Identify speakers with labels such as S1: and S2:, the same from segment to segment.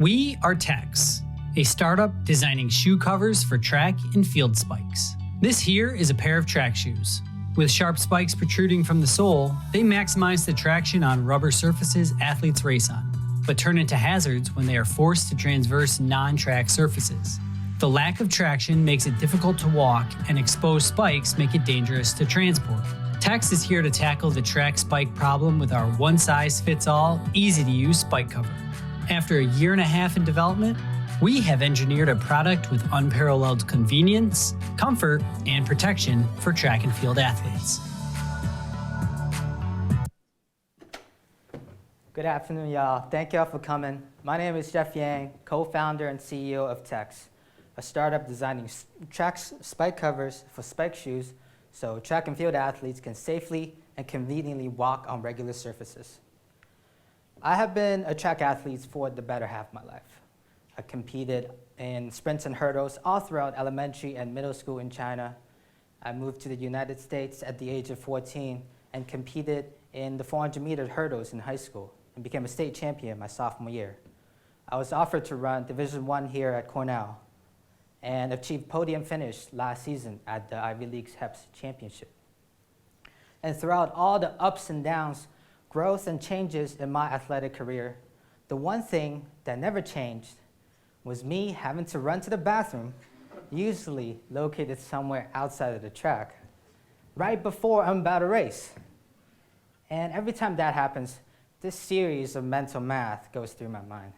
S1: We are TEKS, a startup designing shoe covers for track and field spikes. This here is a pair of track shoes. With sharp spikes protruding from the sole, they maximize the traction on rubber surfaces athletes race on, but turn into hazards when they are forced to transverse non-track surfaces. The lack of traction makes it difficult to walk, and exposed spikes make it dangerous to transport. TEKS is here to tackle the track spike problem with our one-size-fits-all, easy-to-use spike cover. After a year and a half in development, we have engineered a product with unparalleled convenience, comfort, and protection for track and field athletes.
S2: Good afternoon, y'all. Thank y'all for coming. My name is Jeff Yang, co-founder and CEO of TEKS, a startup designing track spike covers for spike shoes so track and field athletes can safely and conveniently walk on regular surfaces. I have been a track athlete for the better half of my life. I competed in sprints and hurdles all throughout elementary and middle school in China. I moved to the United States at the age of 14 and competed in the 400-meter hurdles in high school and became a state champion my sophomore year. I was offered to run Division I here at Cornell and achieved podium finish last season at the Ivy League's HEPS Championship. And throughout all the ups and downs, growth and changes in my athletic career, the one thing that never changed was me having to run to the bathroom, usually located somewhere outside of the track, right before I'm about to race. And every time that happens, this series of mental math goes through my mind.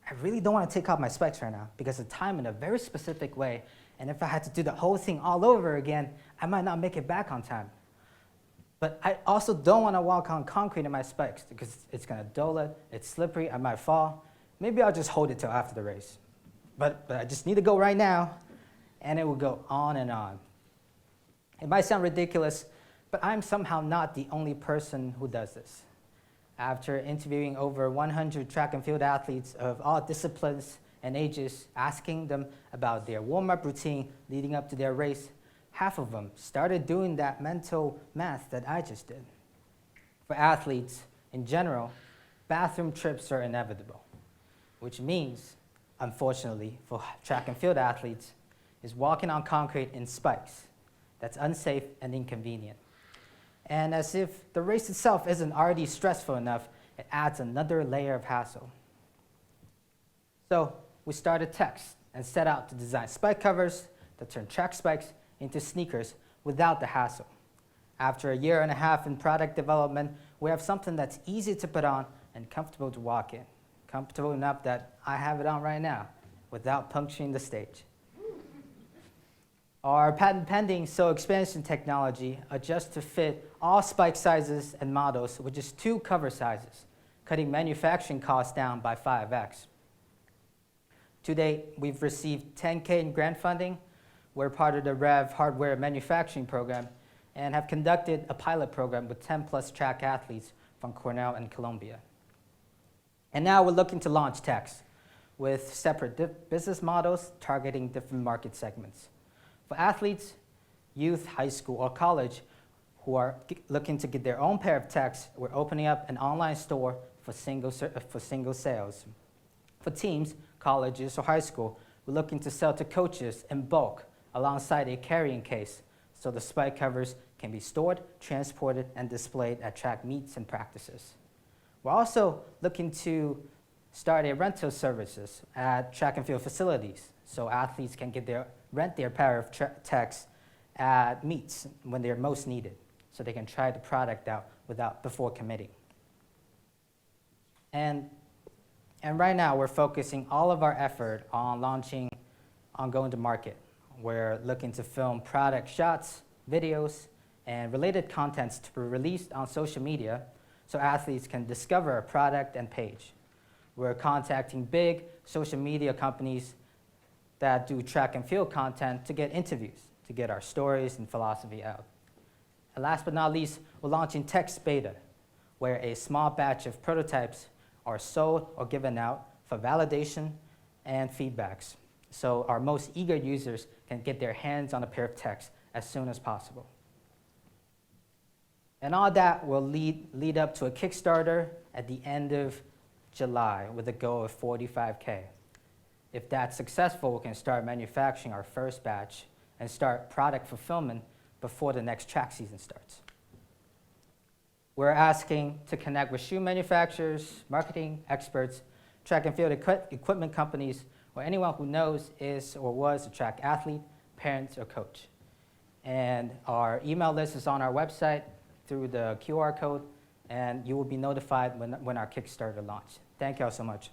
S2: I really don't want to take off my spikes right now because I time in a very specific way, and if I had to do the whole thing all over again, I might not make it back on time. But I also don't want to walk on concrete in my spikes because it's going to dull it, it's slippery, I might fall. Maybe I'll just hold it till after the race. But I just need to go right now, and it will go on and on. It might sound ridiculous, but I'm somehow not the only person who does this. After interviewing over 100 track and field athletes of all disciplines and ages, asking them about their warm-up routine leading up to their race, half of them started doing that mental math that I just did. For athletes in general, bathroom trips are inevitable, which means, unfortunately, for track and field athletes, is walking on concrete in spikes. That's unsafe and inconvenient. And as if the race itself isn't already stressful enough, it adds another layer of hassle. So we started TEKS and set out to design spike covers that turn track spikes into sneakers without the hassle. After a year and a half in product development, we have something that's easy to put on and comfortable to walk in. Comfortable enough that I have it on right now without puncturing the stage. Our patent-pending sole expansion technology adjusts to fit all spike sizes and models with just 2 cover sizes, cutting manufacturing costs down by 5x. To date, we've received $10K in grant funding. We're part of the REV hardware manufacturing program and have conducted a pilot program with 10+ track athletes from Cornell and Columbia. And now we're looking to launch TEKS with separate business models targeting different market segments. For athletes, youth, high school, or college who are looking to get their own pair of TEKS, we're opening up an online store for single sales. For teams, colleges, or high school, we're looking to sell to coaches in bulk alongside a carrying case so the spike covers can be stored, transported, and displayed at track meets and practices. We're also looking to start a rental services at track and field facilities so athletes can rent their pair of TEKS at meets when they're most needed so they can try the product out before committing. And right now we're focusing all of our effort on going to market. We're looking to film product shots, videos, and related contents to be released on social media so athletes can discover a product and page. We're contacting big social media companies that do track and field content to get interviews, to get our stories and philosophy out. And last but not least, we're launching TEKS Beta, where a small batch of prototypes are sold or given out for validation and feedbacks, so our most eager users can get their hands on a pair of TEKS as soon as possible. And all that will lead up to a Kickstarter at the end of July with a goal of 45K. If that's successful, we can start manufacturing our first batch and start product fulfillment before the next track season starts. We're asking to connect with shoe manufacturers, marketing experts, track and field equipment companies, or anyone who knows is or was a track athlete, parent, or coach. And our email list is on our website through the QR code, and you will be notified when our Kickstarter launch. Thank you all so much.